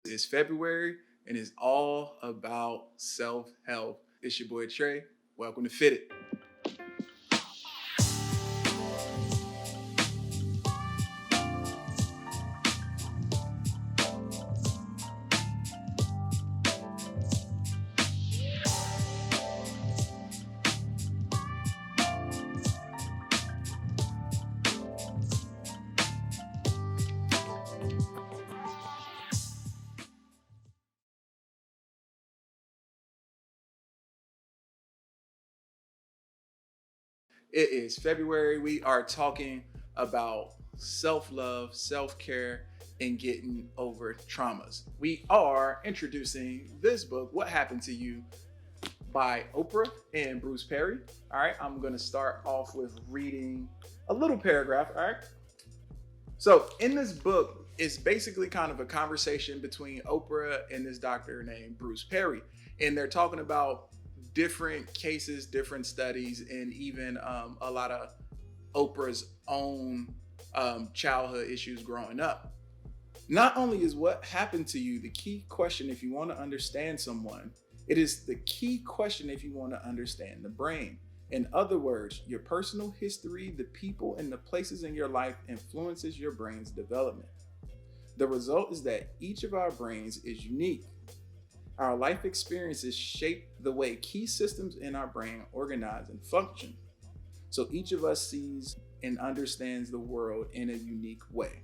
It's February and it's all about self-help. It's your boy Trey. Welcome to Phitted. It is February. We are talking about self-love, self-care, and getting over traumas. We are introducing this book, What Happened to You, by Oprah and Bruce Perry. All right, I'm going to start off with reading a little paragraph. All right. So, in this book, it's basically kind of a conversation between Oprah and this doctor named Bruce Perry. And they're talking about different cases, different studies, and even a lot of Oprah's own childhood issues growing up. Not only is what happened to you the key question if you want to understand someone, it is the key question if you want to understand the brain. In other words, your personal history, the people and the places in your life influences your brain's development. The result is that each of our brains is unique. Our life experiences shape the way key systems in our brain organize and function. So each of us sees and understands the world in a unique way.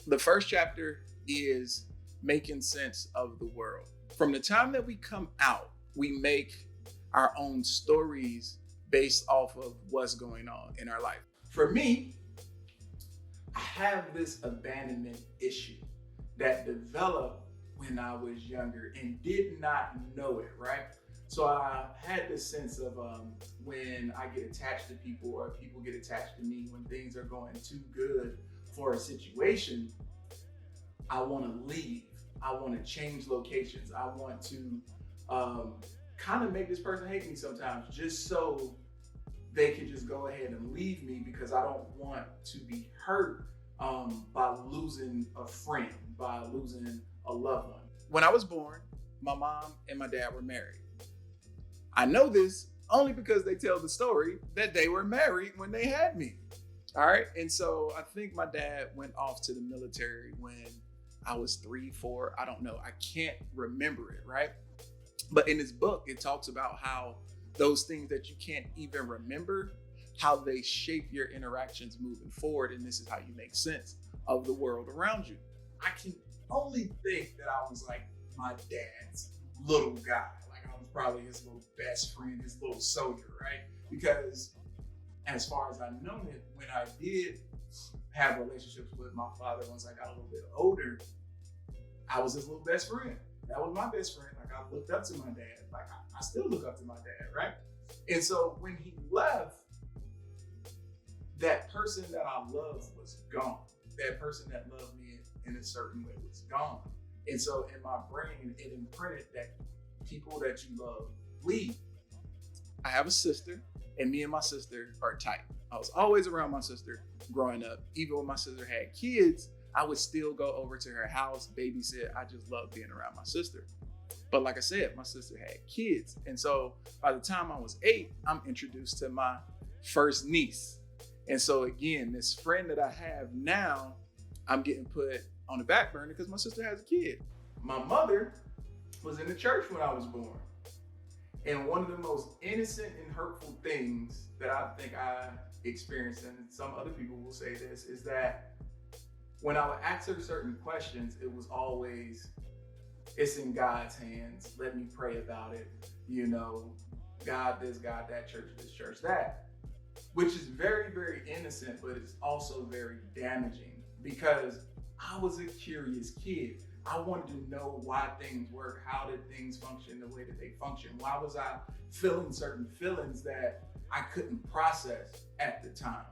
The first chapter is making sense of the world. From the time that we come out, we make our own stories based off of what's going on in our life. For me, I have this abandonment issue that developed when I was younger and did not know it, right? So I had this sense of when I get attached to people or people get attached to me, when things are going too good for a situation, I want to leave. I want to change locations. I want to kind of make this person hate me sometimes just so they can just go ahead and leave me because I don't want to be hurt by losing a friend, by losing a loved one. When I was born, my mom and my dad were married. I know this only because they tell the story that they were married when they had me. All right. And so I think my dad went off to the military when I was 3, 4. I don't know. I can't remember it. Right. But in this book, it talks about how those things that you can't even remember, how they shape your interactions moving forward. And this is how you make sense of the world around you. I can only think that I was like my dad's little guy. Like I was probably his little best friend, his little soldier, right? Because as far as I know it, when I did have relationships with my father once I got a little bit older, I was his little best friend. That was my best friend. Like I looked up to my dad. Like I still look up to my dad, right? And so when he left, that person that I loved was gone. That person that loved me in a certain way was gone. And so in my brain, it imprinted that people that you love leave. I have a sister, and me and my sister are tight. I was always around my sister growing up. Even when my sister had kids, I would still go over to her house, babysit. I just loved being around my sister. But like I said, my sister had kids. And so by the time I was 8, I'm introduced to my first niece. And so again, this friend that I have now, I'm getting put on the back burner because my sister has a kid. My mother was in the church when I was born. And one of the most innocent and hurtful things that I think I experienced, and some other people will say this, is that when I would ask her certain questions, it was always, it's in God's hands. Let me pray about it. You know, God this, God that, church this, church that. Which is very, very innocent, but it's also very damaging because I was a curious kid. I wanted to know why things work. How did things function the way that they function? Why was I feeling certain feelings that I couldn't process at the time?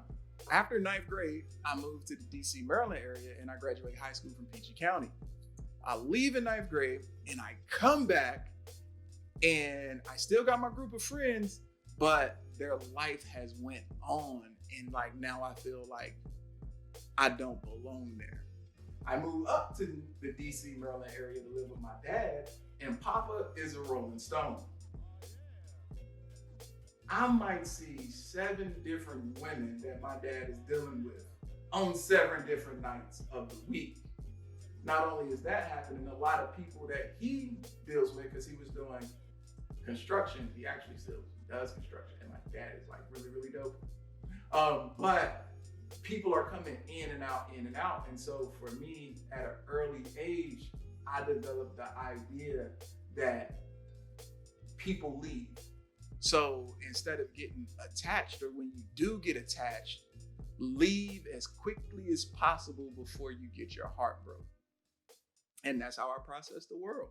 After 9th grade, I moved to the DC, Maryland area, and I graduated high school from PG County. I leave in 9th grade and I come back and I still got my group of friends, but their life has went on. And like now I feel like I don't belong there. I moved up to the DC, Maryland area to live with my dad, and Papa is a Rolling Stone. I might see 7 different women that my dad is dealing with on 7 different nights of the week. Not only is that happening, a lot of people that he deals with, because he was doing construction, he actually still does construction, and my dad is like really, really dope. But people are coming in and out. And so for me, at an early age, I developed the idea that people leave. So instead of getting attached, or when you do get attached, leave as quickly as possible before you get your heart broke. And that's how I process the world.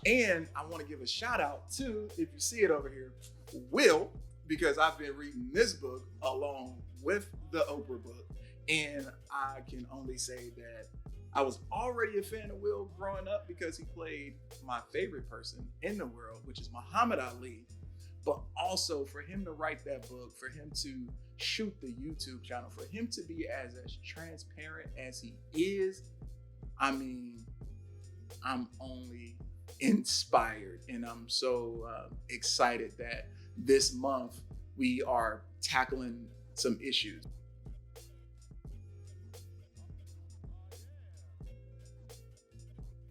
And I want to give a shout out to, if you see it over here, Will, because I've been reading this book along with the Oprah book. And I can only say that I was already a fan of Will growing up because he played my favorite person in the world, which is Muhammad Ali. But also for him to write that book, for him to shoot the YouTube channel, for him to be as transparent as he is, I mean, I'm only inspired, and I'm so excited that this month we are tackling some issues.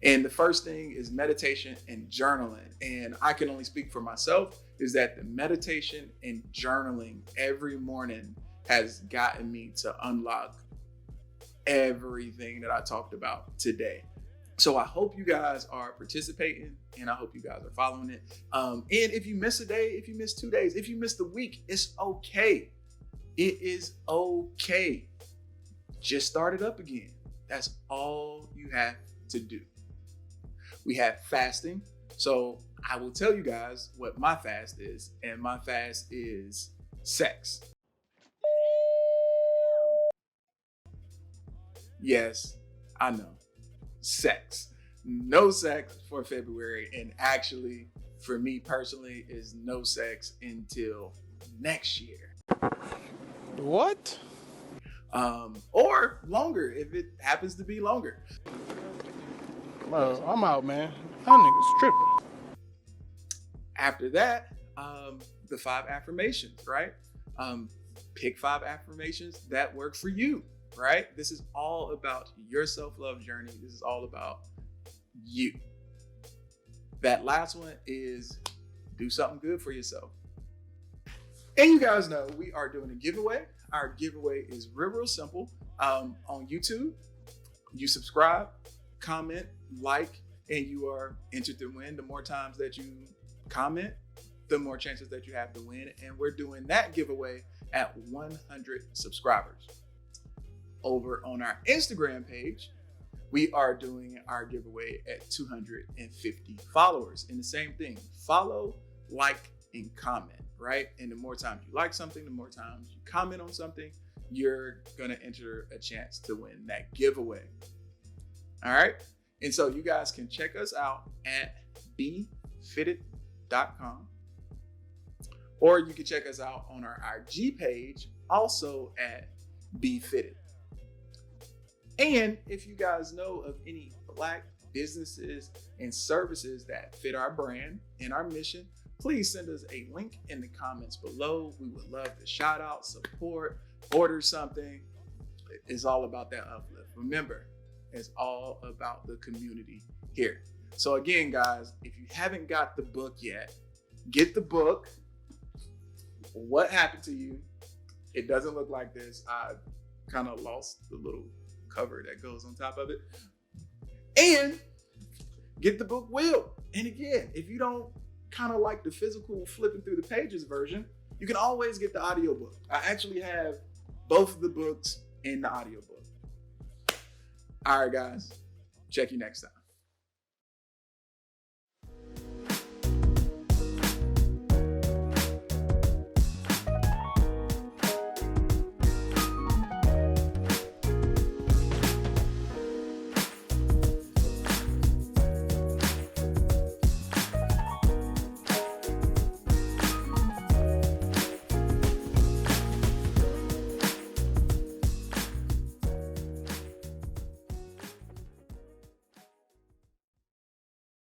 And the first thing is meditation and journaling. And I can only speak for myself, is that the meditation and journaling every morning has gotten me to unlock everything that I talked about today. So I hope you guys are participating, and I hope you guys are following it. And if you miss a day, if you miss 2 days, if you miss the week, it's okay. It is okay. Just start it up again. That's all you have to do. We have fasting. So I will tell you guys what my fast is, and my fast is sex. Yes, I know. Sex. No sex for February, and actually for me personally is no sex until next year. What? Or longer if it happens to be longer. I'm out, man. That nigga's tripping. After that, the 5 affirmations, right? Pick 5 affirmations that work for you, right? This is all about your self-love journey. This is all about you. That last one is do something good for yourself. And you guys know we are doing a giveaway. Our giveaway is real simple. On YouTube, you subscribe, comment, like, and you are entered to win. The more times that you comment, the more chances that you have to win. And we're doing that giveaway at 100 subscribers. Over on our Instagram page, we are doing our giveaway at 250 followers. And the same thing, follow, like, and comment, right? And the more times you like something, the more times you comment on something, you're gonna enter a chance to win that giveaway. All right? And so you guys can check us out at Phitted.com, or you can check us out on our IG page, also at Phitted. And if you guys know of any Black businesses and services that fit our brand and our mission, please send us a link in the comments below. We would love to shout out, support, order something. It's all about that uplift. Remember, it's all about the community here. So again, guys, if you haven't got the book yet, get the book. What happened to you? It doesn't look like this. I kind of lost the little cover that goes on top of it. And get the book Will. And again, if you don't kind of like the physical flipping through the pages version, you can always get the audiobook. I actually have both of the books in the audiobook. All right, guys. Check you next time.